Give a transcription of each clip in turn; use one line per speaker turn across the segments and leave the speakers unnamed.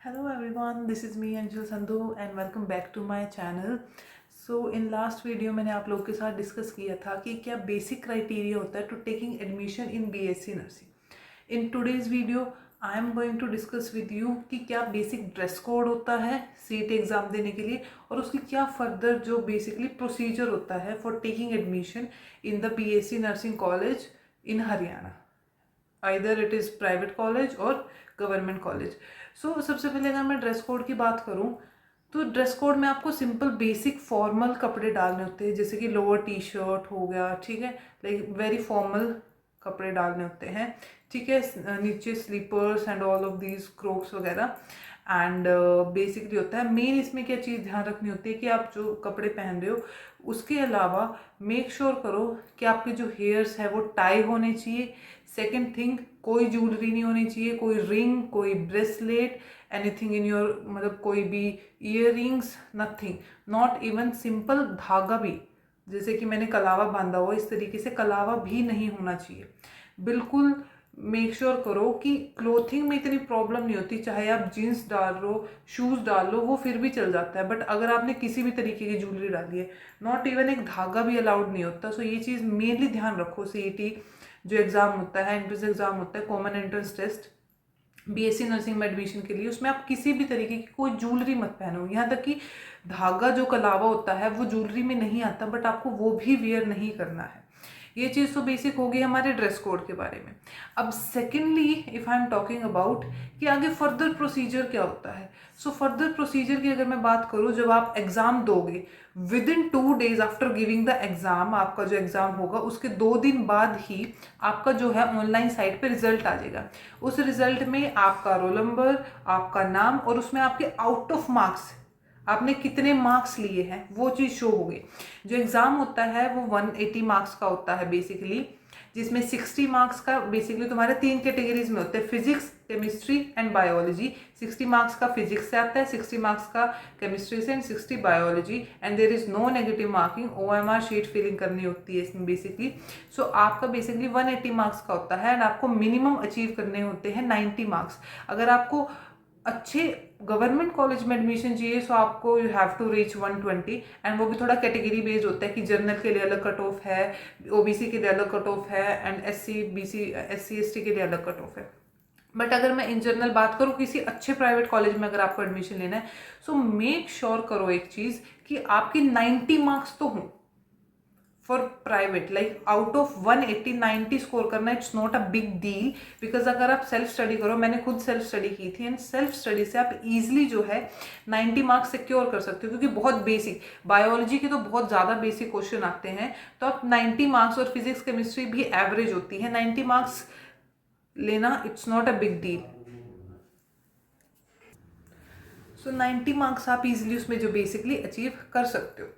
Hello everyone, this is me Anjul Sandhu and welcome back to my channel. So in last video मैंने आप लोगों के साथ discuss किया था कि क्या बेसिक क्राइटेरिया होता है to taking admission in BSc nursing. In today's video I am going to discuss with you कि क्या बेसिक ड्रेस कोड होता है सीट एग्ज़ाम देने के लिए और उसकी क्या फर्दर जो बेसिकली प्रोसीजर होता है for taking admission in the BSc nursing college in Haryana. Either it is private college और गवर्नमेंट कॉलेज. सो सबसे पहले अगर मैं ड्रेस कोड की बात करूँ तो ड्रेस कोड में आपको सिंपल बेसिक फॉर्मल कपड़े डालने होते हैं, जैसे कि लोअर टी शर्ट हो गया, ठीक है, लाइक वेरी फॉर्मल कपड़े डालने होते हैं, ठीक है, नीचे slippers and all of these crocs वगैरह. एंड बेसिकली होता है मेन इसमें क्या चीज़ ध्यान रखनी होती है कि आप जो कपड़े पहन रहे हो उसके अलावा मेक श्योर करो कि आपके जो हेयर्स है वो टाई होने चाहिए. सेकेंड थिंग, कोई ज्वेलरी नहीं होनी चाहिए, कोई रिंग, कोई ब्रेसलेट, एनीथिंग इन योर, मतलब कोई भी year rings, nothing, not even simple धागा भी, जैसे कि मैंने कलावा बांधा हुआ इस तरीके से कलावा भी नहीं होना चाहिए. बिल्कुल मेक श्योर करो कि क्लोथिंग में इतनी प्रॉब्लम नहीं होती, चाहे आप जीन्स डाल लो, शूज़ डाल लो, वो फिर भी चल जाता है. बट अगर आपने किसी भी तरीके की ज्वेलरी डाली है, नॉट इवन एक धागा भी अलाउड नहीं होता. सो ये चीज़ मेनली ध्यान रखो. सीईटी जो एग्ज़ाम होता है, एंट्रेंस एग्ज़ाम होता है, common entrance test BSc nursing में एडमिशन के लिए, उसमें आप किसी भी तरीके की कोई ज्वेलरी मत पहनो. यहाँ तक कि धागा जो कलावा होता है वो ज्वेलरी में नहीं आता, बट आपको वो भी वेयर नहीं करना है. ये चीज़ तो बेसिक होगी हमारे ड्रेस कोड के बारे में. अब secondly if I am talking about कि आगे फर्दर प्रोसीजर क्या होता है. सो फर्दर प्रोसीजर की अगर मैं बात करूँ, जब आप एग्ज़ाम दोगे with in 2 days after giving the exam, आपका जो एग्ज़ाम होगा उसके 2 दिन बाद ही आपका जो है ऑनलाइन साइट पे रिजल्ट आ जाएगा. उस रिजल्ट में आपका रोल नंबर, आपका नाम और उसमें आपके आउट ऑफ मार्क्स आपने कितने मार्क्स लिए हैं वो चीज़ शो होगी. जो एग्ज़ाम होता है वो 180 मार्क्स का होता है बेसिकली, जिसमें 60 मार्क्स का बेसिकली तुम्हारे 3 कैटेगरीज में होते हैं, physics, chemistry and biology. 60 marks का फिजिक्स से आता है, 60 मार्क्स का केमिस्ट्री से and 60 biology. And there is no negative marking. OMR sheet filling करनी होती है इसमें बेसिकली. सो आपका बेसिकली 180 मार्क्स का होता है एंड आपको मिनिमम अचीव करने होते हैं 90 मार्क्स. अगर आपको अच्छे गवर्नमेंट कॉलेज में एडमिशन चाहिए सो आपको you have to reach 120. And वो भी थोड़ा कैटेगरी बेस्ड होता है कि जनरल के लिए अलग कट ऑफ है, ओबीसी के लिए अलग कट ऑफ है एंड एससी एसटी के लिए अलग कट ऑफ है. बट अगर मैं इन जनरल बात करूँ किसी अच्छे प्राइवेट कॉलेज में अगर आपको एडमिशन लेना है, सो मेक श्योर करो एक चीज़ कि आपके 90 मार्क्स तो हों for private. Like out of 180 90 score करना it's not a big deal. Because अगर आप सेल्फ स्टडी करो, मैंने खुद सेल्फ स्टडी की थी एंड सेल्फ स्टडी से आप इजीली जो है 90 मार्क्स सिक्योर कर सकते हो, क्योंकि बहुत बेसिक बायोलॉजी के तो बहुत ज़्यादा बेसिक क्वेश्चन आते हैं. तो आप 90 मार्क्स, और फिजिक्स केमिस्ट्री भी एवरेज होती है, 90 मार्क्स लेना it's not a big deal. So 90 marks आप इजीली उसमें जो बेसिकली अचीव कर सकते हो.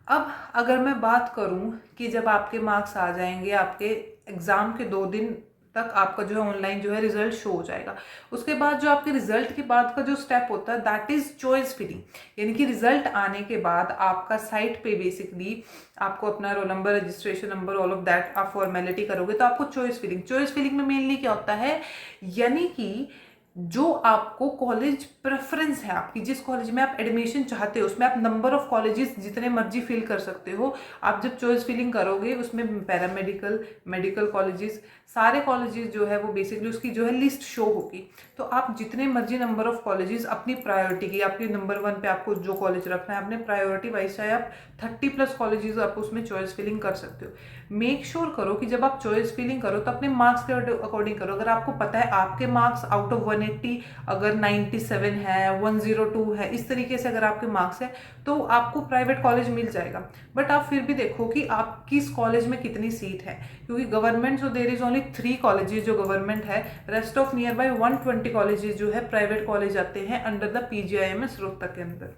अब अगर मैं बात करूं कि जब आपके मार्क्स आ जाएंगे, आपके एग्ज़ाम के 2 दिन तक आपका जो है ऑनलाइन जो है रिजल्ट शो हो जाएगा. उसके बाद जो आपके रिजल्ट के बाद का जो स्टेप होता है दैट इज़ चॉइस फिलिंग. यानी कि रिजल्ट आने के बाद आपका साइट पे बेसिकली आपको अपना roll number, registration number, all of that आप फॉर्मेलिटी करोगे तो आपको चॉइस फिलिंग में मेनली क्या होता है, यानी कि जो आपको कॉलेज प्रेफरेंस है, आपकी जिस कॉलेज में आप एडमिशन चाहते हो उसमें आप नंबर ऑफ कॉलेजेस जितने मर्जी फिल कर सकते हो. आप जब चॉइस फिलिंग करोगे उसमें पैरामेडिकल, मेडिकल कॉलेजेस, सारे कॉलेजेस जो है वो बेसिकली उसकी जो है लिस्ट शो होगी. तो आप जितने मर्जी नंबर ऑफ कॉलेजेस अपनी प्रायोरिटी की, आपके नंबर 1 पे आपको जो कॉलेज रखना है अपने प्रायोरिटी वाइज, चाहे आप 30+ कॉलेजेस आप उसमें चॉइस फिलिंग कर सकते हो. मेक श्योर करो कि जब आप चॉइस फिलिंग करो तो अपने मार्क्स के अकॉर्डिंग करो. अगर आपको पता है आपके मार्क्स आउट ऑफ 180 अगर 97 है, 102 है, इस तरीके से अगर आपके मार्क्स है तो आपको प्राइवेट कॉलेज मिल जाएगा. बट आप फिर भी देखो कि आप किस कॉलेज में कितनी सीट है, क्योंकि गवर्नमेंट जो देयर इज ओनली 3 कॉलेजेस जो गवर्नमेंट है, rest of near by 120 colleges जो है प्राइवेट कॉलेज आते हैं अंडर द पीजीआईएमएस रोहतक के अंदर.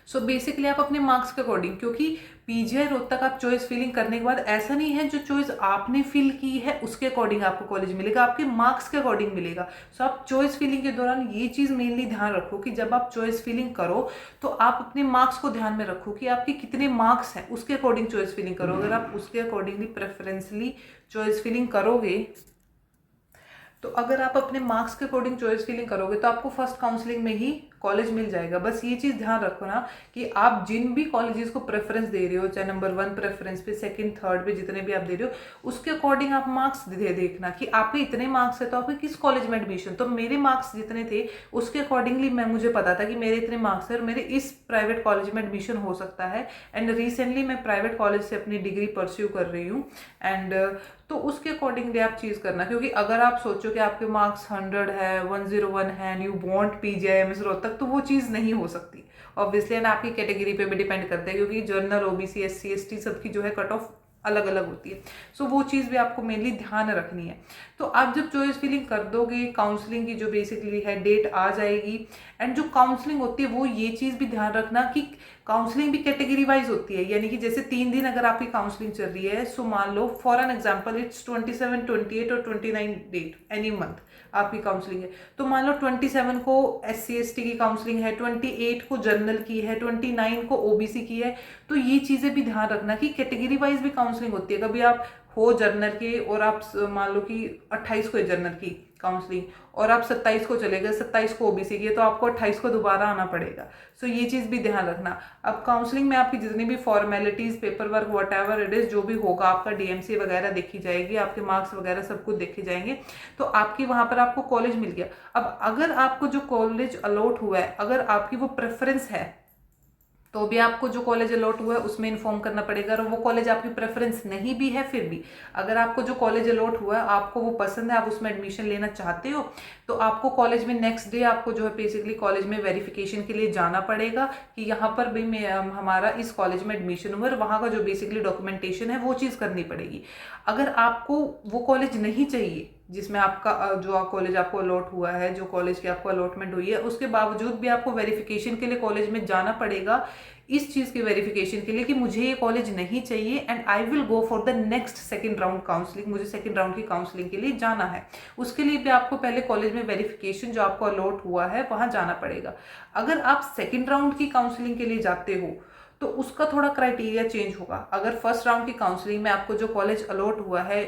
सो बेसिकली आप अपने मार्क्स के अकॉर्डिंग, क्योंकि पीजीआई रोहतक आप चॉइस फिलिंग करने के बाद ऐसा नहीं है जो चॉइस आपने फिल की है उसके अकॉर्डिंग आपको कॉलेज मिलेगा, आपके मार्क्स के अकॉर्डिंग मिलेगा. सो आप चॉइस फिलिंग के दौरान ये चीज़ मेनली ध्यान रखो कि जब आप चॉइस फिलिंग करो तो आप अपने मार्क्स को ध्यान में रखो कि आपके कितने मार्क्स हैं, उसके अकॉर्डिंग चॉइस फिलिंग करो. अगर आप उसके अकॉर्डिंगली प्रेफरेंसली चॉइस फिलिंग करोगे तो अगर आप अपने मार्क्स के अकॉर्डिंग चॉइस फिलिंग करोगे तो आपको फर्स्ट काउंसलिंग में ही कॉलेज मिल जाएगा। बस ये चीज़ ध्यान रखो ना कि आप जिन भी कॉलेजेस को प्रेफरेंस दे रहे हो, चाहे नंबर 1 प्रेफरेंस पे, सेकंड, थर्ड पे, जितने भी आप दे रहे हो, उसके अकॉर्डिंग आप मार्क्स देखना कि आपके इतने मार्क्स है तो आपके किस कॉलेज में एडमिशन। तो मेरे मार्क्स जितने थे उसके अकॉर्डिंगली मुझे पता था कि मेरे इतने मार्क्स है और मेरे इस प्राइवेट कॉलेज में एडमिशन हो सकता है। एंड रिसेंटली मैं प्राइवेट कॉलेज से अपनी डिग्री परस्यू कर रही हूँ। एंड तो उसके अकॉर्डिंगली आप चीज़ करना, क्योंकि अगर आप सोचो कि आपके मार्क्स 100 है, 101 है and you want PGIMS Rohtak, तो वो चीज़ नहीं हो सकती ऑब्वियसली। एंड आपकी कैटेगरी पे भी डिपेंड करता है, क्योंकि जनरल, ओबीसी, एससी, एसटी सबकी जो है कट ऑफ अलग अलग होती है। सो वो चीज़ भी आपको मेनली ध्यान रखनी है। तो आप जब चॉइस फिलिंग कर दोगे, काउंसलिंग की जो बेसिकली है डेट आ जाएगी। एंड जो काउंसलिंग होती है वो ये चीज़ भी ध्यान रखना कि काउंसलिंग भी कैटेगरी वाइज होती है, यानी कि जैसे 3 दिन अगर आपकी काउंसलिंग चल रही है, सो मान लो फॉर एन एग्जांपल इट्स 27, 28 और 29 डेट एनी मंथ आपकी काउंसलिंग है। तो मान लो 27 को SC ST की काउंसलिंग है, 28 को जनरल की है, 29 को OBC की है। तो ये चीज़ें भी ध्यान रखना कि कैटेगरी वाइज भी काउंसलिंग होती है। कभी आप हो जर्नल के और आप मान लो कि 28 को है जर्नल की काउंसलिंग और आप 27 को चले गए, 27 को OBC की है, तो आपको 28 को दोबारा आना पड़ेगा। सो ये चीज़ भी ध्यान रखना। अब काउंसलिंग में आपकी जितनी भी formalities, paper work, what ever it is, जो भी होगा, आपका DMC वगैरह देखी जाएगी, आपके मार्क्स वगैरह सब कुछ देखे जाएंगे। तो आपकी वहाँ पर आपको कॉलेज मिल गया। अब अगर आपको जो कॉलेज अलॉट हुआ है, अगर आपकी वो प्रेफरेंस है, तो भी आपको जो कॉलेज अलॉट हुआ है उसमें इन्फॉर्म करना पड़ेगा। और वो कॉलेज आपकी प्रेफरेंस नहीं भी है, फिर भी अगर आपको जो कॉलेज अलॉट हुआ है आपको वो पसंद है, आप उसमें एडमिशन लेना चाहते हो, तो आपको कॉलेज में नेक्स्ट डे आपको जो है बेसिकली कॉलेज में वेरिफिकेशन के लिए जाना पड़ेगा कि यहाँ पर भी हमारा इस कॉलेज में एडमिशन हुआ है। वहाँ का जो बेसिकली डॉक्यूमेंटेशन है वो चीज़ करनी पड़ेगी। अगर आपको वो कॉलेज नहीं चाहिए जिसमें आपका जो कॉलेज आपको अलॉट हुआ है, जो कॉलेज की आपको अलॉटमेंट हुई है, उसके बावजूद भी आपको वेरिफिकेशन के लिए कॉलेज में जाना पड़ेगा इस चीज़ की वेरिफिकेशन के लिए कि मुझे ये कॉलेज नहीं चाहिए and I will go for the next second round counselling. मुझे सेकंड राउंड की काउंसलिंग के लिए जाना है। उसके लिए भी आपको पहले कॉलेज में वेरिफिकेशन जो आपको अलॉट हुआ है वहाँ जाना पड़ेगा। अगर आप सेकेंड राउंड की काउंसलिंग के लिए जाते हो तो उसका थोड़ा क्राइटेरिया चेंज होगा। अगर फर्स्ट राउंड की काउंसलिंग में आपको जो कॉलेज अलॉट हुआ है,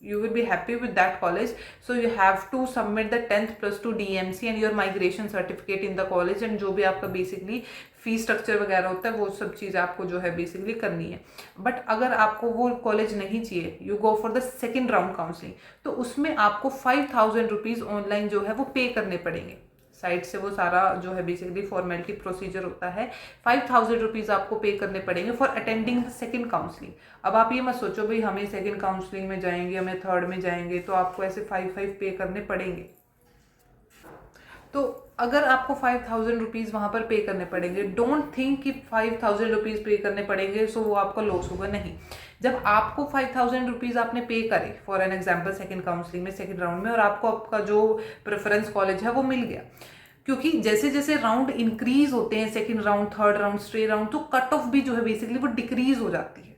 you will be happy with that college, so you have to submit the 10th plus 2 DMC and your migration certificate in the college, and जो भी आपका बेसिकली फी स्ट्रक्चर वगैरह होता है वो सब चीज़ आपको जो है बेसिकली करनी है। बट अगर आपको वो कॉलेज नहीं चाहिए, you go for the second round counselling, तो उसमें आपको 5000 रुपीज़ ऑनलाइन जो है वो पे करने पड़ेंगे। साइट से वो सारा जो है बेसिकली फॉर्मेलिटी प्रोसीजर होता है। 5000 रुपीज़ आपको पे करने पड़ेंगे for attending the second counselling. अब आप ये मत सोचो भाई हमें सेकेंड काउंसलिंग में जाएंगे, हमें थर्ड में जाएंगे तो आपको ऐसे 5 पे करने पड़ेंगे। तो अगर आपको 5000 रुपीज़ वहाँ पर पे करने पड़ेंगे, डोंट थिंक कि 5000 रुपीज़ पे करने पड़ेंगे सो वो आपका लॉस होगा। नहीं, जब आपको 5000 रुपीज़ आपने पे करे for an example second counselling में, सेकेंड राउंड में, और आपको आपका जो प्रेफरेंस कॉलेज है वो मिल गया, क्योंकि जैसे जैसे राउंड इंक्रीज होते हैं, second round, third round, stray round, तो कट ऑफ भी जो है बेसिकली वो डिक्रीज हो जाती है,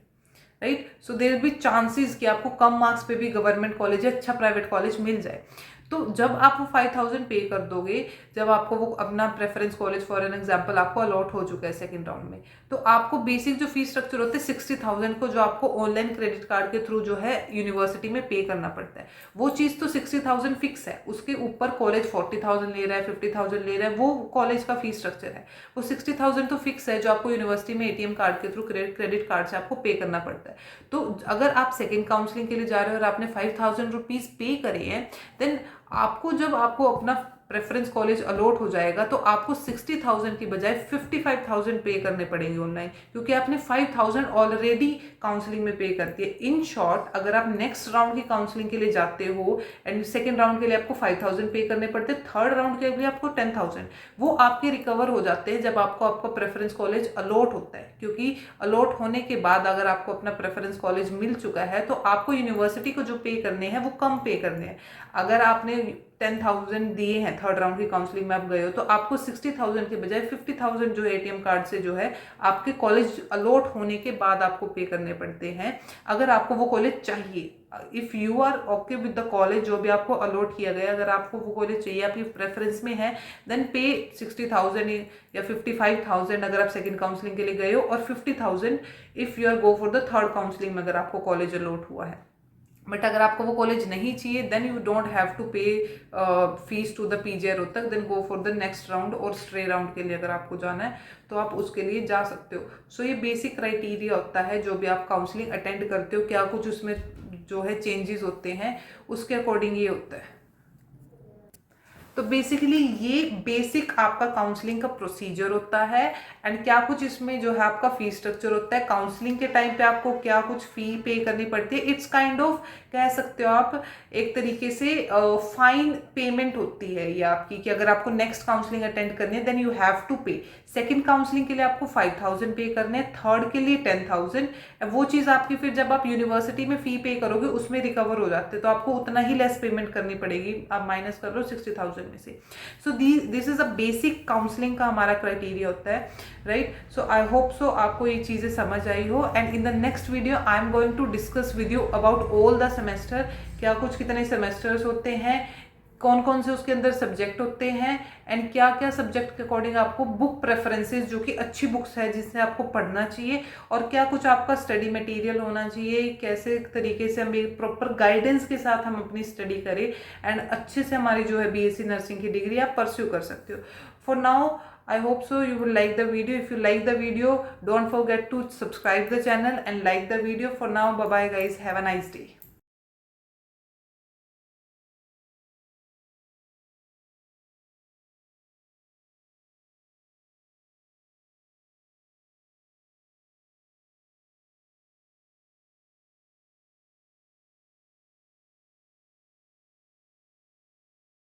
right. So there be chances कि आपको कम मार्क्स पे भी गवर्नमेंट कॉलेज या अच्छा प्राइवेट कॉलेज मिल जाए। तो जब आप वो 5000 पे कर दोगे, जब आपको वो अपना preference college for an example आपको अलॉट हो चुका है सेकंड राउंड में, तो आपको बेसिक जो फीस स्ट्रक्चर होते हैं 60,000 को जो आपको ऑनलाइन क्रेडिट कार्ड के थ्रू जो है यूनिवर्सिटी में पे करना पड़ता है। वो चीज़ तो 60,000 फिक्स है, उसके ऊपर कॉलेज 40,000 ले रहा है, 50,000 ले रहा है, वो कॉलेज का फीस स्ट्रक्चर है। वो 60,000 तो फिक्स है जो आपको यूनिवर्सिटी में ATM कार्ड के थ्रू, क्रेडिट कार्ड से आपको पे करना पड़ता है। तो अगर आप सेकेंड काउंसलिंग के लिए जा रहे हो और आपने 5000 रुपीज़ पे करे हैं, देन आपको जब आपको अपना प्रेफरेंस कॉलेज अलॉट हो जाएगा तो आपको 60,000 की बजाय 55,000 पे करने पड़ेंगे ऑनलाइन, क्योंकि आपने 5,000 ऑलरेडी काउंसलिंग में पे कर दिए। इन शॉर्ट, अगर आप नेक्स्ट राउंड की काउंसलिंग के लिए जाते हो एंड सेकेंड राउंड के लिए आपको 5,000 पे करने पड़ते, थर्ड राउंड के लिए आपको 10,000, वो आपके रिकवर हो जाते हैं जब आपको आपका प्रेफरेंस कॉलेज अलॉट होता है। क्योंकि अलॉट होने के बाद अगर आपको अपना प्रेफरेंस कॉलेज मिल चुका है तो आपको यूनिवर्सिटी को जो पे करने हैं वो कम पे करने हैं। अगर आपने 10,000 दिए हैं थर्ड राउंड की काउंसलिंग में आप गए हो, तो आपको 60,000 के बजाय 50,000 जो ATM कार्ड से जो है आपके कॉलेज अलॉट होने के बाद आपको पे करने पड़ते हैं, अगर आपको वो कॉलेज चाहिए। If you are okay with the college जो भी आपको अलॉट किया गया, अगर आपको वो कॉलेज चाहिए, आपकी प्रेफरेंस में है, देन पे 60,000 या 55,000 अगर आप सेकेंड काउंसलिंग के लिए गए हो, और 50,000 if you are go for the third counselling में अगर आपको कॉलेज अलॉट हुआ है। बट अगर आपको वो कॉलेज नहीं चाहिए then you don't have to pay fees to the PGI Rohtak, then go for the next round और स्ट्रे राउंड के लिए अगर आपको जाना है तो आप उसके लिए जा सकते हो। सो ये बेसिक क्राइटेरिया होता है जो भी आप काउंसलिंग अटेंड करते हो, क्या कुछ उसमें जो है चेंजेस होते हैं उसके अकॉर्डिंग ये होता है। तो बेसिकली ये बेसिक आपका काउंसलिंग का प्रोसीजर होता है एंड क्या कुछ इसमें जो है आपका फी स्ट्रक्चर होता है, काउंसलिंग के टाइम पे आपको क्या कुछ फी पे करनी पड़ती है। इट्स काइंड ऑफ कह सकते हो आप एक तरीके से फाइन पेमेंट होती है ये आपकी, कि अगर आपको नेक्स्ट काउंसलिंग अटेंड करनी है देन यू हैव टू पे। सेकेंड काउंसलिंग के लिए आपको 5000 पे करने हैं, थर्ड के लिए 10,000। वो चीज़ आपकी फिर जब आप यूनिवर्सिटी में फी पे करोगे उसमें रिकवर हो जाते हैं, तो आपको उतना ही लेस पेमेंट करनी पड़ेगी, आप माइनस कर लो 60,000 में से। So this is a basic counselling का हमारा क्राइटेरिया होता है, right. So I hope so आपको ये चीज़ें समझ आई हो and in the next video I am going to discuss with you about all the semester, क्या कुछ कितने सेमेस्टर्स होते हैं, कौन कौन से उसके अंदर सब्जेक्ट होते हैं एंड क्या क्या सब्जेक्ट के अकॉर्डिंग आपको बुक प्रेफरेंसेस जो कि अच्छी बुक्स है जिससे आपको पढ़ना चाहिए, और क्या कुछ आपका स्टडी मटेरियल होना चाहिए, कैसे तरीके से हम एक प्रॉपर गाइडेंस के साथ हम अपनी स्टडी करें एंड अच्छे से हमारी जो है बीएससी नर्सिंग की डिग्री आप परस्यू कर सकते हो। For now I hope so you will like the video. If you like the video, don't forget to subscribe the channel and like the video. For now, bye bye guys. Have a nice day.